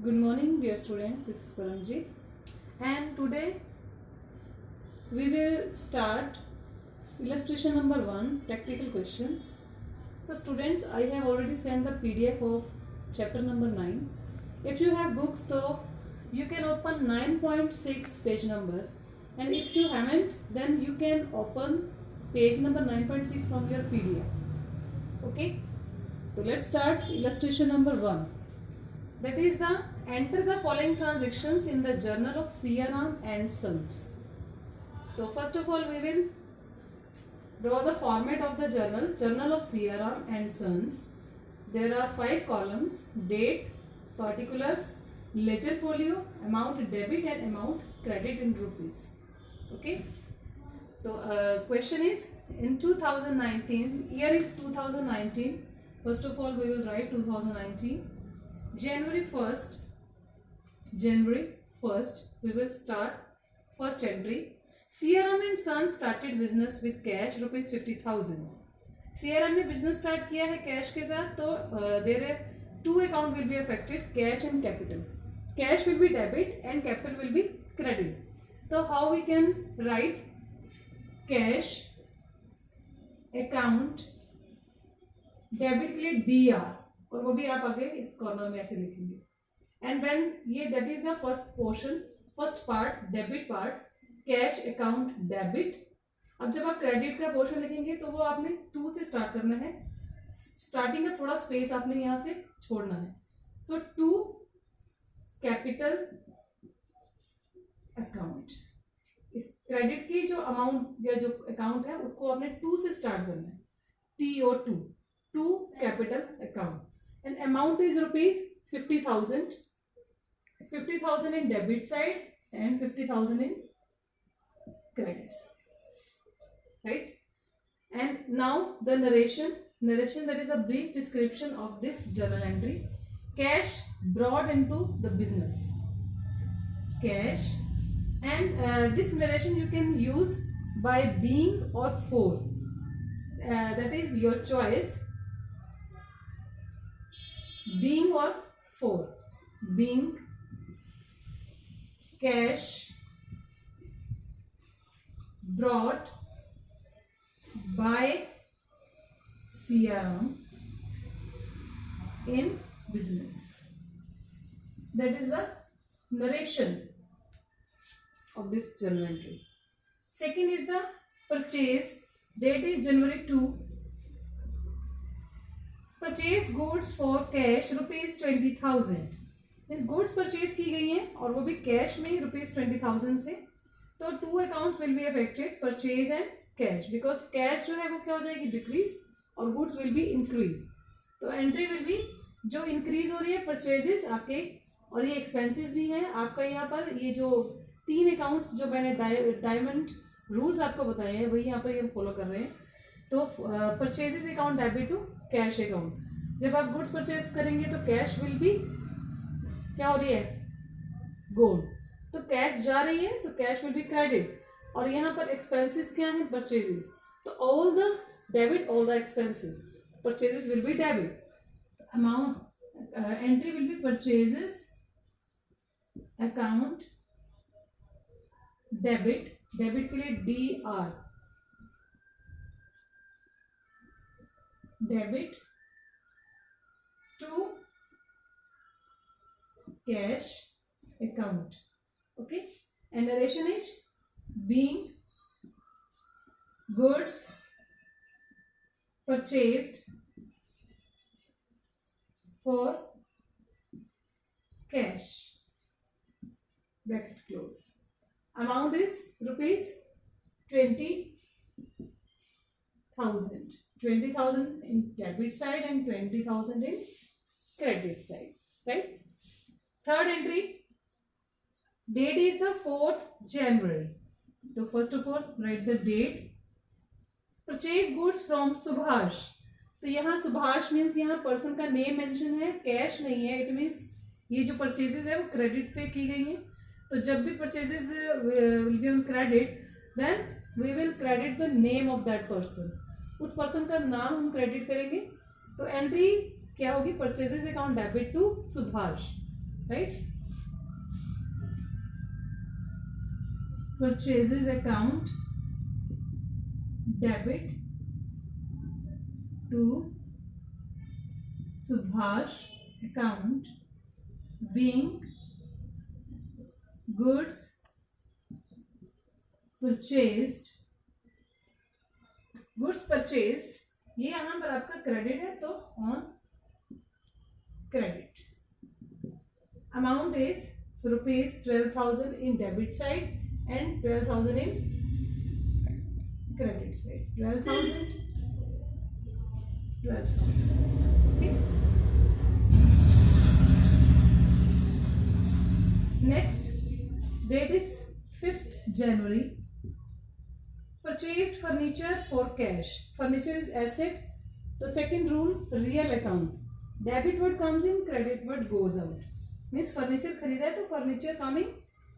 Good morning, dear students. This is Paramjit, and today we will start illustration number 1, practical questions. So, students, I have already sent the PDF of chapter number 9. If you have books, though, you can open 9.6 page number, and if you haven't, then you can open page number 9.6 from your PDF. Okay, so let's start illustration number 1. That is the enter the following transactions in the journal of Siaram and Sons. So first of all we will draw the format of the journal of Siaram and Sons. There are 5 columns: date, particulars, ledger folio, amount debit and amount credit in rupees. Okay. So question is, in 2019, year is 2019. First of all we will write 2019. January 1st, we will start first entry. Siaram and Sons started business with cash rupees 50,000. Siaram ने business start किया है cash के साथ, तो there are 2 account will be affected, cash and capital. Cash will be debit and capital will be credit. So how we can write cash account debit के लिए DR, और वो भी आप आगे इस कॉर्नर में ऐसे लिखेंगे. एंड व्हेन ये that is the first portion, first part, debit part, cash account debit. अब जब आप क्रेडिट का पोर्शन लिखेंगे तो वो आपने 2 से स्टार्ट करना है. स्टार्टिंग का थोड़ा स्पेस आपने यहां से छोड़ना है. सो 2 कैपिटल अकाउंट. इस क्रेडिट की जो अमाउंट या जो अकाउंट है उसको आपने 2 से स्टार्ट करना है. TO2, 2 capital account. And amount is rupees 50,000. 50,000 in debit side and 50,000 in credit side. Right? And now the narration that is a brief description of this journal entry. Cash brought into the business. Cash. And this narration you can use by being or for. That is your choice. Being or for. Being, cash brought by Siaram in business. That is the narration of this journal entry. Second is the purchased. Date is January 2. Purchased goods for cash rupees 20,000. Means goods purchase की गई हैं और वो भी cash में rupees 20,000 से. तो 2 accounts will be affected, purchase and cash, because cash जो है वो क्या हो जाएगी, डिक्रीज, और गुड्स विल बी इंक्रीज. तो एंट्री विल बी, जो इंक्रीज हो रही है परचेजेस आपके, और ये एक्सपेंसेस भी हैं आपका. यहाँ पर ये जो 3 अकाउंट्स जो मैंने डायमंड रूल्स आपको बताए हैं वही यहाँ पर हम फॉलो कर रहे हैं. तो purchases account debit to cash account. जब आप गुड्स परचेज करेंगे तो कैश विल बी क्या हो रही है, गोल्ड. तो कैश जा रही है तो कैश विल बी क्रेडिट, और यहाँ पर एक्सपेंसेस क्या है, परचेजेस. तो all the debit, all the expenses, purchases will be debit. Amount entry will be purchases account debit. Debit के लिए DR, debit to cash account. Okay, and narration is being goods purchased for cash, bracket close. Amount is rupees 20,000. 20,000 in debit side and 20,000 in credit side. Right? Third entry, date is the 4th January. So first of all write the date. Purchase goods from Subhash. तो यहाँ Subhash means यहाँ person का name mention है, cash नहीं है. It means ये जो purchases है वो क्रेडिट पे की गई हैं. तो जब भी purchases will be on credit, then we will credit the name of that person. उस पर्सन का नाम हम क्रेडिट करेंगे. तो एंट्री क्या होगी, purchases account debit to Subhash. right? Purchases account debit to Subhash account being goods purchased ये यहां पर आपका क्रेडिट है तो on credit amount is ₹12,000 in debit side and 12,000 in credit side. 12,000 okay. Next date is 5th January. Purchased furniture for cash. Furniture is asset. So second rule, real account. Debit word comes in, credit word goes out. Means furniture खरीदा है तो furniture coming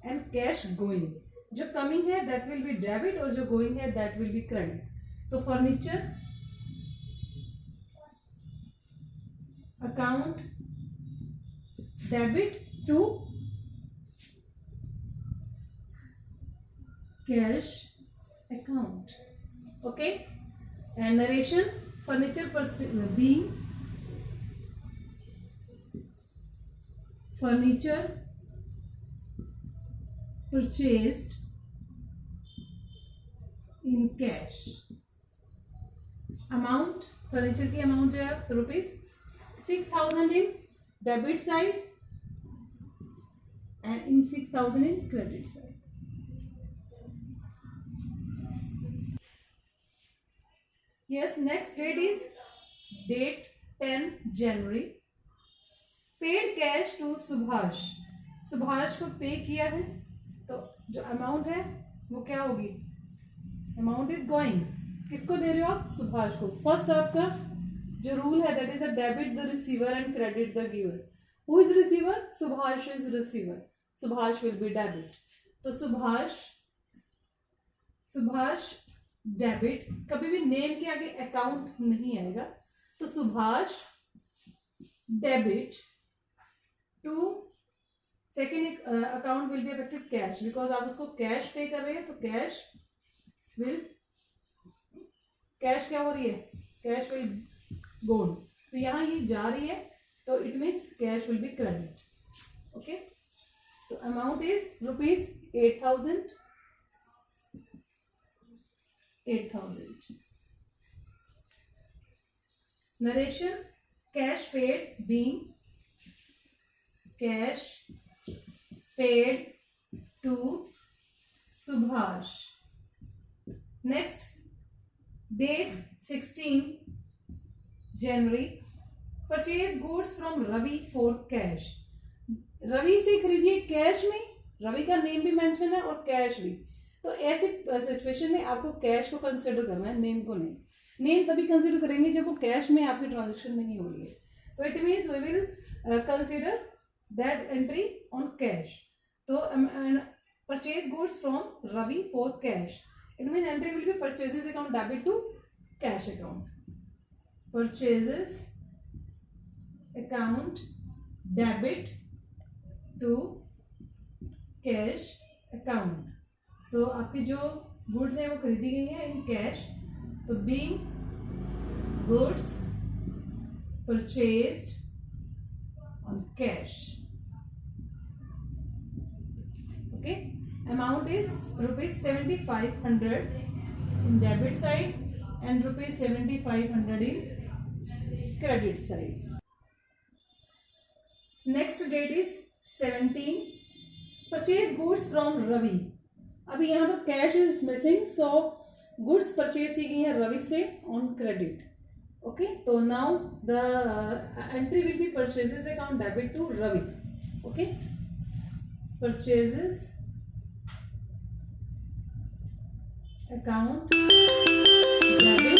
and cash going. जो coming है that will be debit और जो going है that will be credit. तो furniture account debit to cash account. Okay, and narration, furniture being furniture purchased in cash. Amount, furniture की amount जो है ₹6,000 in debit side and in 6,000 in credit side. Yes, next date is date 10 January. Paid cash to Subhash. Subhash को पे किया है तो जो amount है वो क्या होगी? Amount is going. किसको दे रहे हो आप? सुभाष को. फर्स्ट आपका जो रूल है that is a debit the receiver and credit the giver. Who is receiver? Subhash is receiver. Subhash will be debit. तो सुभाष डेबिट. कभी भी नेम के आगे अकाउंट नहीं आएगा. तो Subhash debit to second account will be affected cash because आप उसको कैश पे कर रहे हैं. तो कैश क्या हो रही है? कैश विल गोन. तो यहां ये जा रही है तो it means cash will be credit. Okay, तो amount is ₹8,000. Narration, cash paid being cash paid to Subhash. Next date 16 January. Purchase goods from Ravi for cash. Ravi से खरीदिए कैश में. रवि का नेम भी मेंशन है और कैश भी. तो ऐसे सिचुएशन में आपको कैश को कंसिडर करना है, नेम को नहीं. नेम तभी कंसिडर करेंगे जब वो कैश में आपकी ट्रांजेक्शन नहीं हो रही है. तो it means we will consider that entry on cash. तो purchase goods from Ravi for cash. It means entry will be purchases account debit to cash account. Purchases account debit to cash account. तो आपकी जो goods है वो खरीदी गई है in cash. तो being goods purchased on cash. Okay, amount is ₹7,500 in debit side and ₹7,500 in credit side. Next date is 17. Purchase goods from Ravi. अभी यहाँ पर cash is missing so goods purchase की गई है रवि से ऑन क्रेडिट. ओके, तो now the entry will be purchases account debit to Ravi. Okay, purchases account debit.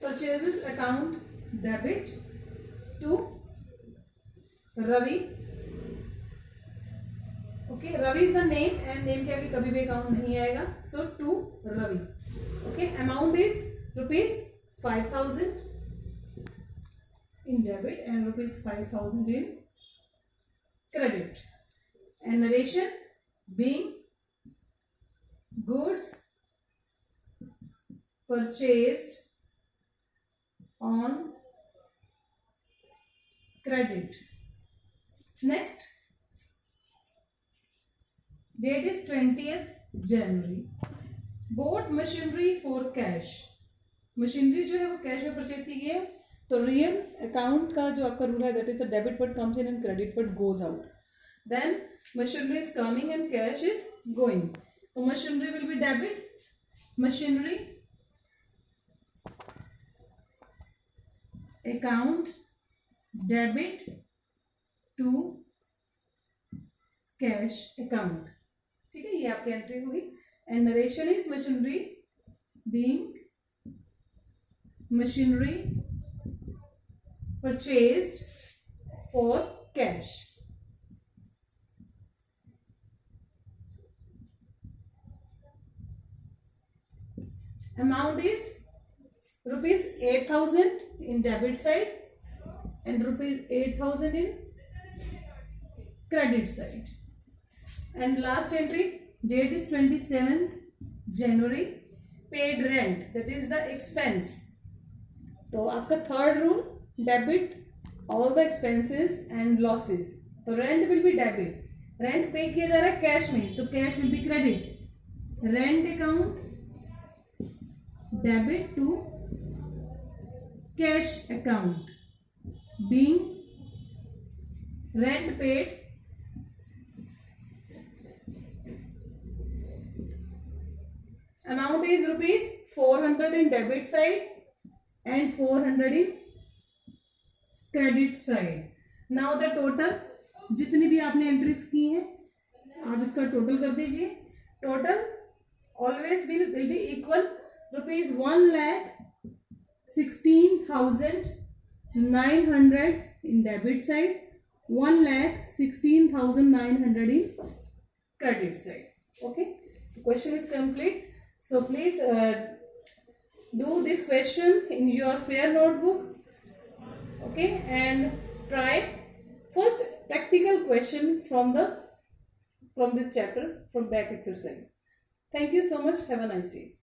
Purchases account debit to Ravi. Okay, Ravi is the name and name के आगे कभी भी account नहीं आएगा. So to Ravi. Okay, amount is ₹5,000 in debit and rupees 5,000 in credit. And narration being goods purchased on credit. Next, date is 20th January. Bought machinery for cash. Machinery जो है वो cash में परचेज की गई है. तो रियल अकाउंट का जो आपका रूल है that is the debit word comes in and credit word goes out. Then machinery is coming and cash is going. तो machinery will be debit. Machinery account debit to cash account. ठीक है, ये आपकी entry होगी. And narration is machinery being machinery purchased for cash. Amount is rupees 8,000 in debit side and rupees 8,000 in credit side. And last entry, date is 27th January. Paid rent, that is the expense. तो आपका third rule, debit all the expenses and losses. तो rent will be debit. Rent pay किया जा रहा है cash में, तो cash will be credit. Rent account debit to cash account being rent paid amount is rupees 400 in debit side and 400 in credit side. Now the total, जितनी भी आपने entries की हैं आप इसका टोटल कर दीजिए. Total always will be equal rupees 1,16,900 in debit side, 1,16,900 in credit side. Okay, the question is complete. So please do this question in your fair notebook. Okay, and try first practical question from this chapter from back exercise. Thank you so much. Have a nice day.